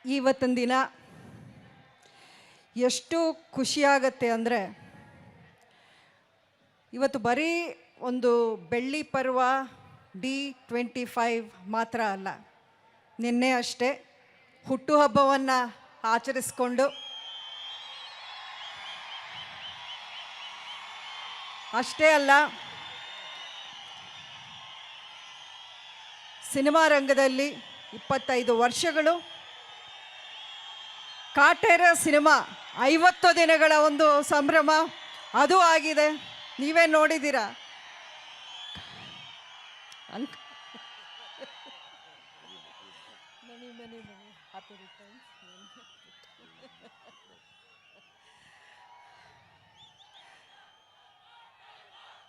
ಇವತ್ತಿನ ದಿನ ಎಷ್ಟು ಖುಷಿಯಾಗತ್ತೆ ಅಂದರೆ, ಇವತ್ತು ಬರೀ ಒಂದು ಬೆಳ್ಳಿ ಪರ್ವ D25 ಮಾತ್ರ ಅಲ್ಲ, ನಿನ್ನೆ ಅಷ್ಟೇ ಹುಟ್ಟುಹಬ್ಬವನ್ನು ಆಚರಿಸ್ಕೊಂಡು ಅಷ್ಟೇ ಅಲ್ಲ, ಸಿನಿಮಾ ರಂಗದಲ್ಲಿ 25 ವರ್ಷಗಳು, ಕಾಟೇರ ಸಿನಿಮಾ 50 ದಿನಗಳ ಒಂದು ಸಂಭ್ರಮ ಅದು ಆಗಿದೆ. ನೀವೇ ನೋಡಿದ್ದೀರಾ.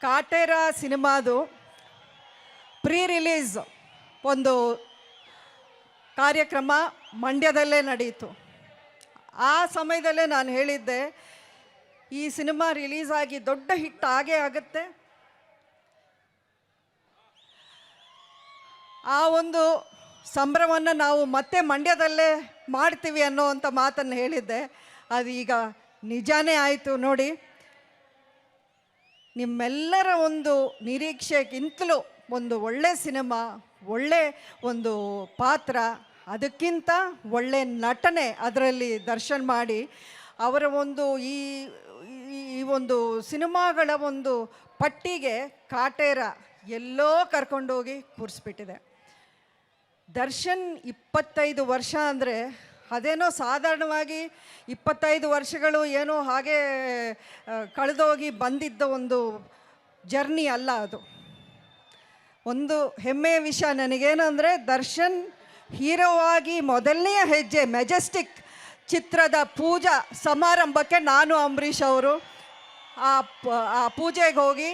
ಕಾಟೇರ ಸಿನಿಮಾದು ಪ್ರೀ ರಿಲೀಸ್ ಒಂದು ಕಾರ್ಯಕ್ರಮ ಮಂಡ್ಯದಲ್ಲೇ ನಡೆಯಿತು. ಆ ಸಮಯದಲ್ಲೇ ನಾನು ಹೇಳಿದ್ದೆ, ಈ ಸಿನಿಮಾ ರಿಲೀಸ್ ಆಗಿ ದೊಡ್ಡ ಹಿಟ್ ಆಗೇ ಆಗುತ್ತೆ. ಆ ಒಂದು ಸಂಭ್ರಮವನ್ನು ನಾವು ಮತ್ತೆ ಮಂಡ್ಯದಲ್ಲೇ ಮಾಡ್ತೀವಿ ಅನ್ನೋವಂಥ ಮಾತನ್ನು ಹೇಳಿದ್ದೆ. ಅದು ಈಗ ನಿಜಾನೇ ಆಯಿತು ನೋಡಿ. ನಿಮ್ಮೆಲ್ಲರ ಒಂದು ನಿರೀಕ್ಷೆಗಿಂತಲೂ ಒಂದು ಒಳ್ಳೆ ಸಿನಿಮಾ, ಒಳ್ಳೆ ಒಂದು ಪಾತ್ರ, ಅದಕ್ಕಿಂತ ಒಳ್ಳೆ ನಟನೆ ಅದರಲ್ಲಿ ದರ್ಶನ್ ಮಾಡಿ ಅವರ ಒಂದು ಈ ಒಂದು ಸಿನಿಮಾಗಳ ಒಂದು ಪಟ್ಟಿಗೆ ಕಾಟೇರ ಎಲ್ಲೋ ಕರ್ಕೊಂಡೋಗಿ ಕೂರಿಸ್ಬಿಟ್ಟಿದೆ. ದರ್ಶನ್ 25 ವರ್ಷ ಅಂದರೆ ಅದೇನೋ ಸಾಧಾರಣವಾಗಿ 25 ವರ್ಷಗಳು ಏನೋ ಹಾಗೆ ಕಳೆದೋಗಿ ಬಂದಿದ್ದ ಒಂದು ಜರ್ನಿ ಅಲ್ಲ. ಅದು ಒಂದು ಹೆಮ್ಮೆಯ ವಿಷಯ ನನಗೇನೆಂದರೆ, ದರ್ಶನ್ ಹೀರೋ ಆಗಿ ಮೊದಲನೆಯ ಹೆಜ್ಜೆ ಮೆಜೆಸ್ಟಿಕ್ ಚಿತ್ರದ ಪೂಜಾ ಸಮಾರಂಭಕ್ಕೆ ನಾನು ಅಂಬರೀಷ್ ಅವರು ಆ ಪೂಜೆಗೆ ಹೋಗಿ,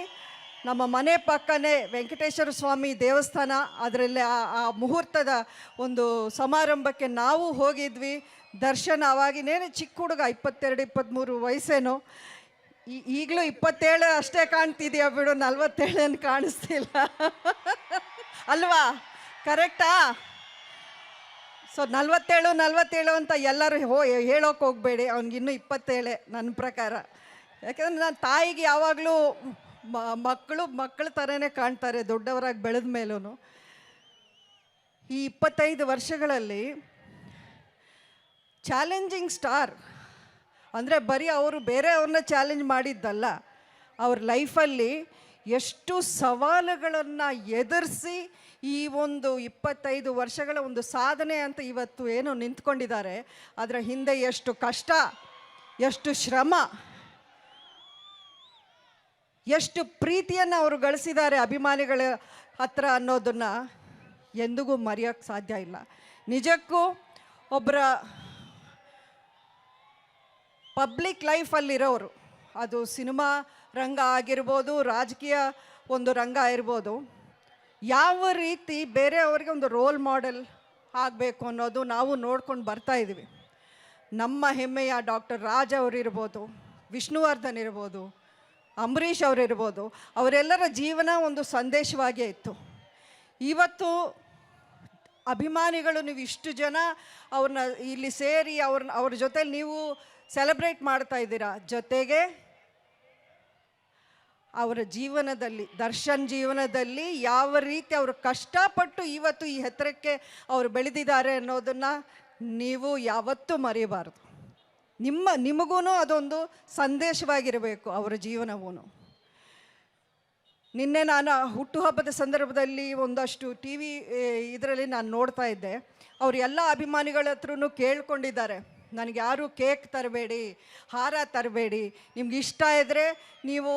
ನಮ್ಮ ಮನೆ ಪಕ್ಕನೇ ವೆಂಕಟೇಶ್ವರ ಸ್ವಾಮಿ ದೇವಸ್ಥಾನ, ಅದರಲ್ಲಿ ಆ ಮುಹೂರ್ತದ ಒಂದು ಸಮಾರಂಭಕ್ಕೆ ನಾವು ಹೋಗಿದ್ವಿ. ದರ್ಶನ್ ಆವಾಗಿನೇನು ಚಿಕ್ಕ ಹುಡುಗ, 22-23 ವಯಸ್ಸೇನು. ಈಗಲೂ 27 ಅಷ್ಟೇ ಕಾಣ್ತಿದೆಯಾ ಬಿಡು, 47 ಏನು ಕಾಣಿಸ್ತಿಲ್ಲ ಅಲ್ವಾ? ಕರೆಕ್ಟಾ? ಸೊ 47 ಅಂತ ಎಲ್ಲರೂ ಹೇಳೋಕೆ ಹೋಗಬೇಡಿ, ಅವ್ನಿಗಿನ್ನೂ 27 ನನ್ನ ಪ್ರಕಾರ. ಯಾಕೆಂದರೆ ನಾನು ತಾಯಿಗೆ ಯಾವಾಗಲೂ ಮಕ್ಕಳ ಥರನೇ ಕಾಣ್ತಾರೆ ದೊಡ್ಡವರಾಗಿ ಬೆಳೆದ ಮೇಲೂ. ಈ 25 ವರ್ಷಗಳಲ್ಲಿ ಚಾಲೆಂಜಿಂಗ್ ಸ್ಟಾರ್ ಅಂದರೆ ಬರೀ ಅವರು ಬೇರೆಯವ್ರನ್ನ ಚಾಲೆಂಜ್ ಮಾಡಿದ್ದಲ್ಲ, ಅವ್ರ ಲೈಫಲ್ಲಿ ಎಷ್ಟು ಸವಾಲುಗಳನ್ನು ಎದುರಿಸಿ ಈ ಒಂದು 25 ವರ್ಷಗಳ ಒಂದು ಸಾಧನೆ ಅಂತ ಇವತ್ತು ಏನು ನಿಂತ್ಕೊಂಡಿದ್ದಾರೆ, ಅದರ ಹಿಂದೆ ಎಷ್ಟು ಕಷ್ಟ, ಎಷ್ಟು ಶ್ರಮ, ಎಷ್ಟು ಪ್ರೀತಿಯನ್ನು ಅವರು ಗಳಿಸಿದ್ದಾರೆ ಅಭಿಮಾನಿಗಳ ಹತ್ರ ಅನ್ನೋದನ್ನು ಎಂದಿಗೂ ಮರೆಯೋಕ್ಕೆ ಸಾಧ್ಯ ಇಲ್ಲ. ನಿಜಕ್ಕೂ ಒಬ್ಬರ ಪಬ್ಲಿಕ್ ಲೈಫಲ್ಲಿರೋರು, ಅದು ಸಿನಿಮಾ ರಂಗ ಆಗಿರ್ಬೋದು, ರಾಜಕೀಯ ಒಂದು ರಂಗ ಇರ್ಬೋದು, ಯಾವ ರೀತಿ ಬೇರೆಯವ್ರಿಗೆ ಒಂದು ರೋಲ್ ಮಾಡೆಲ್ ಆಗಬೇಕು ಅನ್ನೋದು ನಾವು ನೋಡ್ಕೊಂಡು ಬರ್ತಾಯಿದ್ದೀವಿ. ನಮ್ಮ ಹೆಮ್ಮೆಯ ಡಾಕ್ಟರ್ ರಾಜ್ ಅವರಿರ್ಬೋದು, ವಿಷ್ಣುವರ್ಧನ್ ಇರ್ಬೋದು, ಅಂಬರೀಷ್ ಅವರಿರ್ಬೋದು, ಅವರೆಲ್ಲರ ಜೀವನ ಒಂದು ಸಂದೇಶವಾಗೇ ಇತ್ತು. ಇವತ್ತು ಅಭಿಮಾನಿಗಳು ನೀವು ಇಷ್ಟು ಜನ ಅವ್ರನ್ನ ಇಲ್ಲಿ ಸೇರಿ ಅವ್ರ ಜೊತೆಲಿ ನೀವು ಸೆಲೆಬ್ರೇಟ್ ಮಾಡ್ತಾ ಇದ್ದೀರಾ. ಜೊತೆಗೆ ಅವರ ಜೀವನದಲ್ಲಿ, ದರ್ಶನ್ ಜೀವನದಲ್ಲಿ ಯಾವ ರೀತಿ ಅವರು ಕಷ್ಟಪಟ್ಟು ಇವತ್ತು ಈ ಎತ್ತರಕ್ಕೆ ಅವರು ಬೆಳೆದಿದ್ದಾರೆ ಅನ್ನೋದನ್ನು ನೀವು ಯಾವತ್ತೂ ಮರೆಯಬಾರ್ದು. ನಿಮಗೂ ಅದೊಂದು ಸಂದೇಶವಾಗಿರಬೇಕು ಅವರ ಜೀವನವೂ. ನಿನ್ನೆ ನಾನು ಹುಟ್ಟುಹಬ್ಬದ ಸಂದರ್ಭದಲ್ಲಿ ಒಂದಷ್ಟು TV ಇದರಲ್ಲಿ ನಾನು ನೋಡ್ತಾ ಇದ್ದೆ. ಅವರು ಎಲ್ಲ ಅಭಿಮಾನಿಗಳ ಹತ್ರನೂ ಕೇಳ್ಕೊಂಡಿದ್ದಾರೆ, ನನಗೆ ಯಾರು ಕೇಕ್ ತರಬೇಡಿ, ಹಾರ ತರಬೇಡಿ, ನಿಮ್ಗೆ ಇಷ್ಟ ಇದ್ದರೆ ನೀವು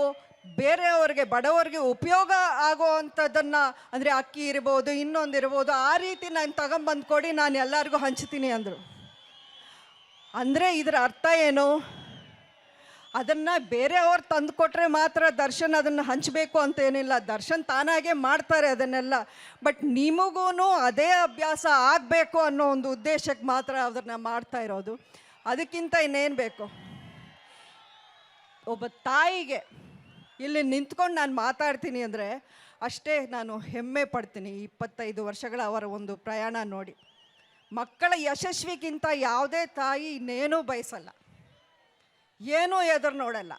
ಬೇರೆಯವ್ರಿಗೆ, ಬಡವರಿಗೆ ಉಪಯೋಗ ಆಗೋ ಅಂಥದ್ದನ್ನು, ಅಂದರೆ ಅಕ್ಕಿ ಇರ್ಬೋದು, ಇನ್ನೊಂದಿರ್ಬೋದು, ಆ ರೀತಿ ನಾನು ತಗೊಂಬಂದು ಕೊಡಿ, ನಾನು ಎಲ್ಲರಿಗೂ ಹಂಚ್ತೀನಿ ಅಂದರು. ಅಂದರೆ ಇದರ ಅರ್ಥ ಏನು? ಅದನ್ನು ಬೇರೆಯವ್ರು ತಂದು ಕೊಟ್ಟರೆ ಮಾತ್ರ ದರ್ಶನ್ ಅದನ್ನು ಹಂಚಬೇಕು ಅಂತೇನಿಲ್ಲ. ದರ್ಶನ್ ತಾನಾಗೆ ಮಾಡ್ತಾರೆ ಅದನ್ನೆಲ್ಲ. ಬಟ್ ನಿಮಗೂ ಅದೇ ಅಭ್ಯಾಸ ಆಗಬೇಕು ಅನ್ನೋ ಒಂದು ಉದ್ದೇಶಕ್ಕೆ ಮಾತ್ರ ಅದನ್ನು ಮಾಡ್ತಾ ಇರೋದು. ಅದಕ್ಕಿಂತ ಇನ್ನೇನು ಬೇಕು? ಒಬ್ಬ ತಾಯಿಗೆ ಇಲ್ಲಿ ನಿಂತ್ಕೊಂಡು ನಾನು ಮಾತಾಡ್ತೀನಿ ಅಂದರೆ ಅಷ್ಟೇ ನಾನು ಹೆಮ್ಮೆ ಪಡ್ತೀನಿ. 25 ವರ್ಷಗಳ ಅವರ ಒಂದು ಪ್ರಯಾಣ ನೋಡಿ. ಮಕ್ಕಳ ಯಶಸ್ವಿಗಿಂತ ಯಾವುದೇ ತಾಯಿ ಇನ್ನೇನೂ ಬಯಸಲ್ಲ, ಏನೂ ಎದುರು ನೋಡಲ್ಲ.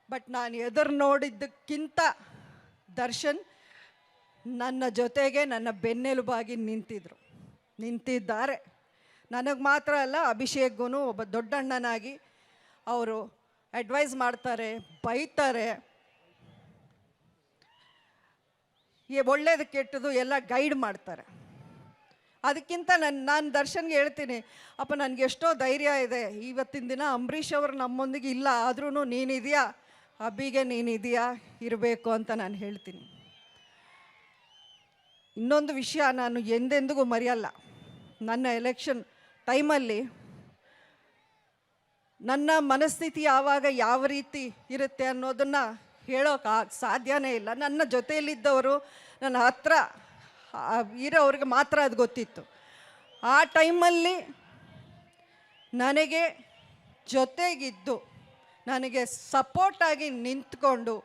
ಬಟ್ ನಾನು ಎದುರು ನೋಡಿದ್ದಕ್ಕಿಂತ ದರ್ಶನ್ ನನ್ನ ಜೊತೆಗೆ ನನ್ನ ಬೆನ್ನೆಲುಬಾಗಿ ನಿಂತಿದ್ದಾರೆ. ನನಗೆ ಮಾತ್ರ ಅಲ್ಲ, ಅಭಿಷೇಕ್ಗೂ ಒಬ್ಬ ದೊಡ್ಡಣ್ಣನಾಗಿ ಅವರು ಅಡ್ವೈಸ್ ಮಾಡ್ತಾರೆ, ಬೈತಾರೆ, ಒಳ್ಳೇದು ಕೆಟ್ಟದು ಎಲ್ಲ ಗೈಡ್ ಮಾಡ್ತಾರೆ. ಅದಕ್ಕಿಂತ ನಾನು ದರ್ಶನ್ಗೆ ಹೇಳ್ತೀನಿ, ಅಪ್ಪ ನನಗೆ ಎಷ್ಟೋ ಧೈರ್ಯ ಇದೆ, ಇವತ್ತಿನ ದಿನ ಅಂಬರೀಷ್ ಅವರು ನಮ್ಮೊಂದಿಗೆ ಇಲ್ಲ, ಆದ್ರೂ ನೀನಿದೆಯಾ, ಅಬ್ಬಿಗೆ ನೀನಿದೆಯಾ, ಇರಬೇಕು ಅಂತ ನಾನು ಹೇಳ್ತೀನಿ. ಇನ್ನೊಂದು ವಿಷಯ ನಾನು ಎಂದೆಂದಿಗೂ ಮರೆಯಲ್ಲ. ನನ್ನ ಎಲೆಕ್ಷನ್ ಟೈಮಲ್ಲಿ ನನ್ನ ಮನಸ್ಥಿತಿ ಆವಾಗ ಯಾವ ರೀತಿ ಇರುತ್ತೆ ಅನ್ನೋದನ್ನು ಹೇಳೋಕೆ ಸಾಧ್ಯನೇ ಇಲ್ಲ. ನನ್ನ ಜೊತೆಯಲ್ಲಿದ್ದವರು, ನನ್ನ ಹತ್ರ ಇರೋವ್ರಿಗೆ ಮಾತ್ರ ಅದು ಗೊತ್ತಿತ್ತು. ಆ ಟೈಮಲ್ಲಿ ನನಗೆ ಜೊತೆಗಿದ್ದು, ನನಗೆ ಸಪೋರ್ಟಾಗಿ ನಿಂತ್ಕೊಂಡು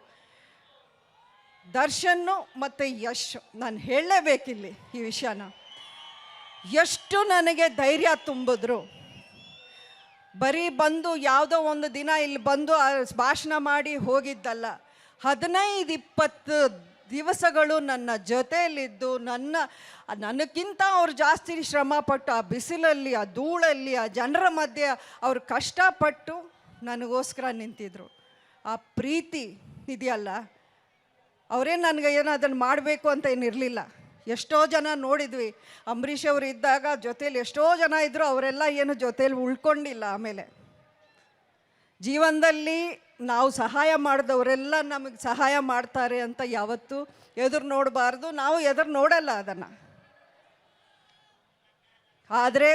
ದರ್ಶನ್ನು ಮತ್ತು ಯಶ್, ನಾನು ಹೇಳಲೇಬೇಕಿಲ್ಲಿ ಈ ವಿಷಯನ, ಎಷ್ಟು ನನಗೆ ಧೈರ್ಯ ತುಂಬಿದ್ರು. ಬರೀ ಬಂದು ಯಾವುದೋ ಒಂದು ದಿನ ಇಲ್ಲಿ ಬಂದು ಭಾಷಣ ಮಾಡಿ ಹೋಗಿದ್ದಲ್ಲ, 15-20 ದಿವಸಗಳು ನನ್ನ ಜೊತೆಯಲ್ಲಿದ್ದು ನನಗಿಂತ ಅವ್ರು ಜಾಸ್ತಿ ಶ್ರಮಪಟ್ಟು ಆ ಬಿಸಿಲಲ್ಲಿ, ಆ ಧೂಳಲ್ಲಿ, ಆ ಜನರ ಮಧ್ಯೆ ಅವ್ರು ಕಷ್ಟಪಟ್ಟು ನನಗೋಸ್ಕರ ನಿಂತಿದ್ರು. ಆ ಪ್ರೀತಿ ಇದೆಯಲ್ಲ, ಅವರೇನು ನನಗೆ ಏನೋ ಅದನ್ನು ಮಾಡಬೇಕು ಅಂತ ಏನಿರಲಿಲ್ಲ. ಎಷ್ಟೋ ಜನ ನೋಡಿದ್ವಿ, ಅಂಬರೀಷ್ ಅವರು ಇದ್ದಾಗ ಜೊತೇಲಿ ಎಷ್ಟೋ ಜನ ಇದ್ದರು, ಅವರೆಲ್ಲ ಏನು ಜೊತೇಲಿ ಉಳ್ಕೊಂಡಿಲ್ಲ. ಆಮೇಲೆ ಜೀವನದಲ್ಲಿ ನಾವು ಸಹಾಯ ಮಾಡಿದವರೆಲ್ಲ ನಮಗೆ ಸಹಾಯ ಮಾಡ್ತಾರೆ ಅಂತ ಯಾವತ್ತೂ ಎದುರು ನೋಡಬಾರ್ದು, ನಾವು ಎದುರು ನೋಡಲ್ಲ ಅದನ್ನು. ಆದರೆ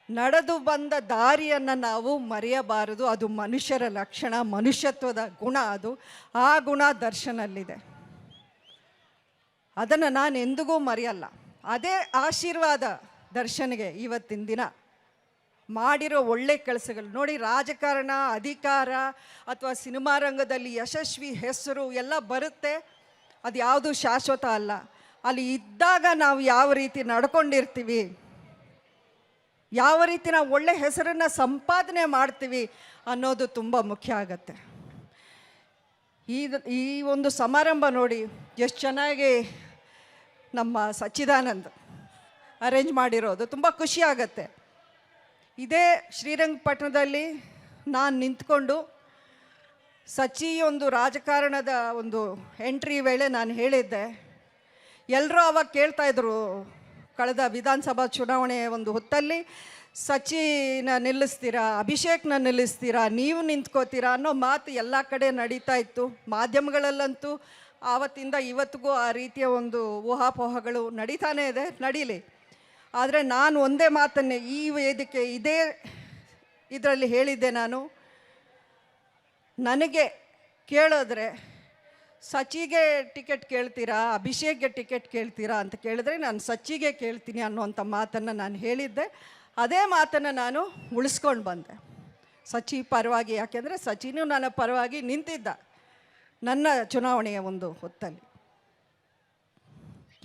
ನಡೆದು ಬಂದ ದಾರಿಯನ್ನು ನಾವು ಮರೆಯಬಾರದು. ಅದು ಮನುಷ್ಯರ ಲಕ್ಷಣ, ಮನುಷ್ಯತ್ವದ ಗುಣ. ಅದು ಆ ಗುಣ ದರ್ಶನಲ್ಲಿದೆ, ಅದನ್ನು ನಾನು ಎಂದಿಗೂ ಮರೆಯಲ್ಲ. ಅದೇ ಆಶೀರ್ವಾದ ದರ್ಶನ್ಗೆ ಇವತ್ತಿನ ದಿನ ಮಾಡಿರೋ ಒಳ್ಳೆ ಕೆಲಸಗಳು ನೋಡಿ. ರಾಜಕಾರಣ, ಅಧಿಕಾರ ಅಥವಾ ಸಿನಿಮಾ ರಂಗದಲ್ಲಿ ಯಶಸ್ವಿ ಹೆಸರು ಎಲ್ಲ ಬರುತ್ತೆ, ಅದು ಯಾವುದು ಶಾಶ್ವತ ಅಲ್ಲ. ಅಲ್ಲಿ ಇದ್ದಾಗ ನಾವು ಯಾವ ರೀತಿ ನಡ್ಕೊಂಡಿರ್ತೀವಿ, ಯಾವ ರೀತಿ ನಾವು ಒಳ್ಳೆ ಹೆಸರನ್ನು ಸಂಪಾದನೆ ಮಾಡ್ತೀವಿ ಅನ್ನೋದು ತುಂಬ ಮುಖ್ಯ ಆಗತ್ತೆ. ಈ ಒಂದು ಸಮಾರಂಭ ನೋಡಿ ಎಷ್ಟು ಚೆನ್ನಾಗಿ ನಮ್ಮ ಸಚ್ಚಿದಾನಂದ್ ಅರೇಂಜ್ ಮಾಡಿರೋದು, ತುಂಬ ಖುಷಿ ಆಗತ್ತೆ. ಇದೇ ಶ್ರೀರಂಗಪಟ್ಟಣದಲ್ಲಿ ನಾನು ನಿಂತ್ಕೊಂಡು ಸಚ್ಚಿ ಒಂದು ರಾಜಕಾರಣದ ಒಂದು ಎಂಟ್ರಿ ವೇಳೆ ನಾನು ಹೇಳಿದ್ದೆ. ಎಲ್ಲರೂ ಅವಾಗ ಕೇಳ್ತಾಯಿದ್ರು, ಕಳೆದ ವಿಧಾನಸಭಾ ಚುನಾವಣೆ ಒಂದು ಹೊತ್ತಲ್ಲಿ ಸಚಿನ ನಿಲ್ಲಿಸ್ತೀರಾ, ಅಭಿಷೇಕ್ನ ನಿಲ್ಲಿಸ್ತೀರಾ, ನೀವು ನಿಂತ್ಕೋತೀರಾ ಅನ್ನೋ ಮಾತು ಎಲ್ಲ ಕಡೆ ನಡೀತಾ ಇತ್ತು. ಮಾಧ್ಯಮಗಳಲ್ಲಂತೂ ಆವತ್ತಿಂದ ಇವತ್ತಿಗೂ ಆ ರೀತಿಯ ಒಂದು ಊಹಾಪೋಹಗಳು ನಡೀತಾನೇ ಇದೆ, ನಡೀಲಿ. ಆದರೆ ನಾನು ಒಂದೇ ಮಾತನ್ನೇ ಈ ವೇದಿಕೆ ಇದರಲ್ಲಿ ಹೇಳಿದ್ದೆ. ನನಗೆ ಕೇಳಿದ್ರೆ ಸಚಿಗೆ ಟಿಕೆಟ್ ಕೇಳ್ತೀರಾ, ಅಭಿಷೇಕ್ಗೆ ಟಿಕೆಟ್ ಕೇಳ್ತೀರಾ ಅಂತ ಕೇಳಿದ್ರೆ ನಾನು ಸಚಿಗೆ ಕೇಳ್ತೀನಿ ಅನ್ನೋವಂಥ ಮಾತನ್ನು ನಾನು ಹೇಳಿದ್ದೆ. ಅದೇ ಮಾತನ್ನು ನಾನು ಉಳಿಸ್ಕೊಂಡು ಬಂದೆ ಸಚಿ ಪರವಾಗಿ. ಯಾಕೆಂದರೆ ಸಚಿನೂ ನನ್ನ ಪರವಾಗಿ ನಿಂತಿದ್ದ ನನ್ನ ಚುನಾವಣೆಯ ಒಂದು ಹೊತ್ತಲ್ಲಿ.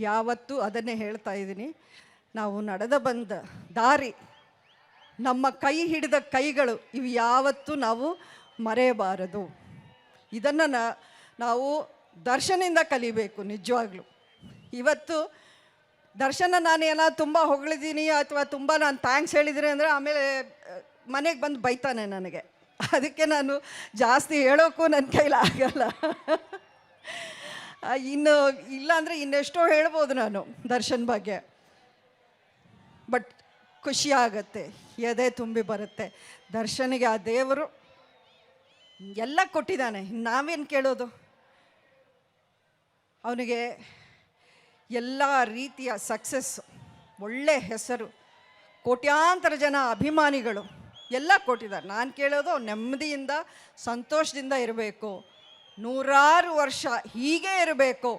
ಯಾವತ್ತೂ ಅದನ್ನೇ ಹೇಳ್ತಾ ಇದ್ದೀನಿ, ನಾವು ನಡೆದ ಬಂದ ದಾರಿ, ನಮ್ಮ ಕೈ ಹಿಡಿದ ಕೈಗಳು, ಇವು ಯಾವತ್ತೂ ನಾವು ಮರೆಯಬಾರದು. ಇದನ್ನು ನಾವು ದರ್ಶನಿಂದ ಕಲಿಬೇಕು ನಿಜವಾಗ್ಲೂ. ಇವತ್ತು ದರ್ಶನ ನಾನು ಏನಾದ್ರು ತುಂಬ ಹೊಗಳಿದ್ದೀನಿ ಅಥವಾ ತುಂಬ ನಾನು ಥ್ಯಾಂಕ್ಸ್ ಹೇಳಿದ್ದೀನಿ ಅಂದರೆ ಆಮೇಲೆ ಮನೆಗೆ ಬಂದು ಬೈತಾನೆ ನನಗೆ. ಅದಕ್ಕೆ ನಾನು ಜಾಸ್ತಿ ಹೇಳೋಕ್ಕೂ ನನ್ನ ಕೈಲಿ ಆಗಲ್ಲ. ಇನ್ನು ಇಲ್ಲಾಂದರೆ ಇನ್ನೆಷ್ಟೋ ಹೇಳ್ಬೋದು ನಾನು ದರ್ಶನ್ ಬಗ್ಗೆ. ಬಟ್ ಖುಷಿ ಆಗತ್ತೆ, ಎದೆ ತುಂಬಿ ಬರುತ್ತೆ. ದರ್ಶನಿಗೆ ಆ ದೇವರು ಎಲ್ಲ ಕೊಟ್ಟಿದ್ದಾನೆ, ನಾವೇನು ಕೇಳೋದು? ಅವನಿಗೆ ಎಲ್ಲ ರೀತಿಯ ಸಕ್ಸಸ್, ಒಳ್ಳೆ ಹೆಸರು, ಕೋಟ್ಯಾಂತರ ಜನ ಅಭಿಮಾನಿಗಳು ಎಲ್ಲ ಕೊಟ್ಟಿದ್ದಾರೆ. ನಾನು ಕೇಳೋದು ನೆಮ್ಮದಿಯಿಂದ ಸಂತೋಷದಿಂದ ಇರಬೇಕು, 100 ವರ್ಷ ಹೀಗೆ ಇರಬೇಕು,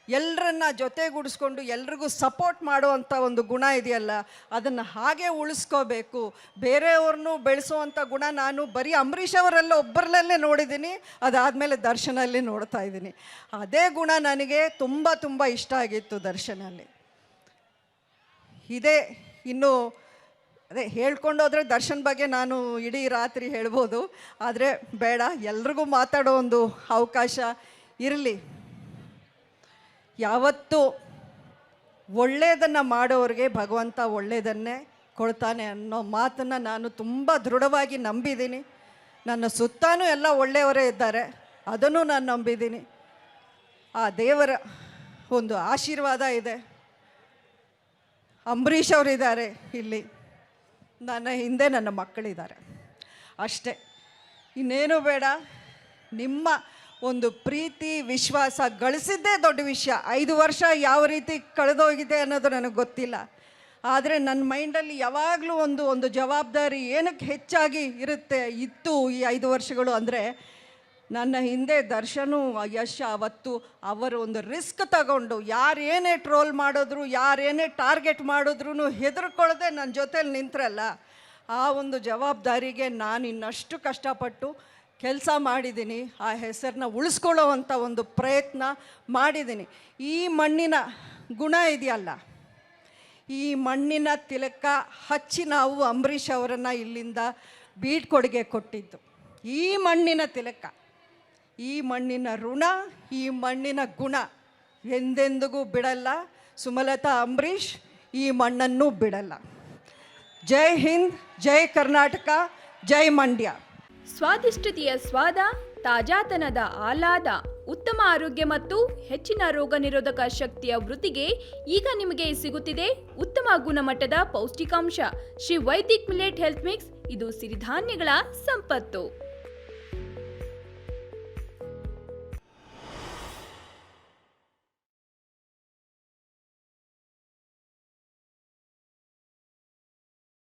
ಎಲ್ಲರನ್ನ ಜೊತೆಗೂಡಿಸ್ಕೊಂಡು ಎಲ್ರಿಗೂ ಸಪೋರ್ಟ್ ಮಾಡುವಂಥ ಒಂದು ಗುಣ ಇದೆಯಲ್ಲ, ಅದನ್ನು ಹಾಗೆ ಉಳಿಸ್ಕೋಬೇಕು. ಬೇರೆಯವ್ರನ್ನೂ ಬೆಳೆಸೋವಂಥ ಗುಣ ನಾನು ಬರೀ ಅಂಬರೀಷ್ ಅವರೆಲ್ಲ ಒಬ್ಬರಲ್ಲೇ ನೋಡಿದ್ದೀನಿ, ಅದಾದಮೇಲೆ ದರ್ಶನಲ್ಲಿ ನೋಡ್ತಾ ಇದ್ದೀನಿ. ಅದೇ ಗುಣ ನನಗೆ ತುಂಬ ತುಂಬ ಇಷ್ಟ ಆಗಿತ್ತು ದರ್ಶನಲ್ಲಿ. ಇದೇ ಇನ್ನು ಅದೇ ಹೇಳ್ಕೊಂಡೋದ್ರೆ ದರ್ಶನ್ ಬಗ್ಗೆ ನಾನು ಇಡೀ ರಾತ್ರಿ ಹೇಳ್ಬೋದು, ಆದರೆ ಬೇಡ, ಎಲ್ರಿಗೂ ಮಾತಾಡೋ ಒಂದು ಅವಕಾಶ ಇರಲಿ. ಯಾವತ್ತೂ ಒಳ್ಳೆಯದನ್ನು ಮಾಡೋರಿಗೆ ಭಗವಂತ ಒಳ್ಳೆಯದನ್ನೇ ಕೊಡ್ತಾನೆ ಅನ್ನೋ ಮಾತನ್ನು ನಾನು ತುಂಬ ದೃಢವಾಗಿ ನಂಬಿದ್ದೀನಿ. ನನ್ನ ಸುತ್ತಲೂ ಎಲ್ಲ ಒಳ್ಳೆಯವರೇ ಇದ್ದಾರೆ, ಅದನ್ನು ನಾನು ನಂಬಿದ್ದೀನಿ. ಆ ದೇವರ ಒಂದು ಆಶೀರ್ವಾದ ಇದೆ. ಅಂಬರೀಷ್ ಅವರಿದ್ದಾರೆ ಇಲ್ಲಿ, ನನ್ನ ಹಿಂದೆ ನನ್ನ ಮಕ್ಕಳಿದ್ದಾರೆ, ಅಷ್ಟೇ, ಇನ್ನೇನು ಬೇಡ. ನಿಮ್ಮ ಒಂದು ಪ್ರೀತಿ ವಿಶ್ವಾಸ ಗಳಿಸಿದ್ದೇ ದೊಡ್ಡ ವಿಷಯ. 5 ವರ್ಷ ಯಾವ ರೀತಿ ಕಳೆದೋಗಿದೆ ಅನ್ನೋದು ನನಗೆ ಗೊತ್ತಿಲ್ಲ, ಆದರೆ ನನ್ನ ಮೈಂಡಲ್ಲಿ ಯಾವಾಗಲೂ ಒಂದು ಜವಾಬ್ದಾರಿ ಏನಕ್ಕೆ ಹೆಚ್ಚಾಗಿ ಇತ್ತು ಈ 5 ವರ್ಷಗಳು ಅಂದರೆ, ನನ್ನ ಹಿಂದೆ ದರ್ಶನು ಯಶ್ ಅವತ್ತು ಅವರು ಒಂದು ರಿಸ್ಕ್ ತಗೊಂಡು ಯಾರೇನೇ ಟ್ರೋಲ್ ಮಾಡಿದ್ರು, ಯಾರೇನೇ ಟಾರ್ಗೆಟ್ ಮಾಡಿದ್ರು ಹೆದರ್ಕೊಳ್ಳದೆ ನನ್ನ ಜೊತೇಲಿ ನಿಂತ್ರಲ್ಲ, ಆ ಒಂದು ಜವಾಬ್ದಾರಿಗೆ ನಾನು ಇನ್ನಷ್ಟು ಕಷ್ಟಪಟ್ಟು ಕೆಲಸ ಮಾಡಿದ್ದೀನಿ. ಆ ಹೆಸರನ್ನ ಉಳಿಸ್ಕೊಳ್ಳೋವಂಥ ಒಂದು ಪ್ರಯತ್ನ ಮಾಡಿದ್ದೀನಿ. ಈ ಮಣ್ಣಿನ ಗುಣ ಇದೆಯಲ್ಲ, ಈ ಮಣ್ಣಿನ ತಿಲಕ ಹಚ್ಚಿ ನಾವು ಅಂಬರೀಷ್ ಅವರನ್ನು ಇಲ್ಲಿಂದ ಬೀಳ್ಕೊಡುಗೆ ಕೊಟ್ಟಿದ್ದು. ಈ ಮಣ್ಣಿನ ತಿಲಕ, ಈ ಮಣ್ಣಿನ ಋಣ, ಈ ಮಣ್ಣಿನ ಗುಣ ಎಂದೆಂದಿಗೂ ಬಿಡಲ್ಲ. ಸುಮಲತಾ ಅಂಬರೀಷ್ ಈ ಮಣ್ಣನ್ನು ಬಿಡಲ್ಲ. ಜೈ ಹಿಂದ್, ಜೈ ಕರ್ನಾಟಕ, ಜೈ ಮಂಡ್ಯ. ಸ್ವಾದಿಷ್ಟತೆಯ ಸ್ವಾದ, ತಾಜಾತನದ ಆಹ್ಲಾದ, ಉತ್ತಮ ಆರೋಗ್ಯ ಮತ್ತು ಹೆಚ್ಚಿನ ರೋಗ ನಿರೋಧಕ ಶಕ್ತಿಯ ವೃದ್ಧಿಗೆ ಈಗ ನಿಮಗೆ ಸಿಗುತ್ತಿದೆ ಉತ್ತಮ ಗುಣಮಟ್ಟದ ಪೌಷ್ಟಿಕಾಂಶ Shri Vaidik millet health mix. ಇದು ಸಿರಿಧಾನ್ಯಗಳ ಸಂಪತ್ತು.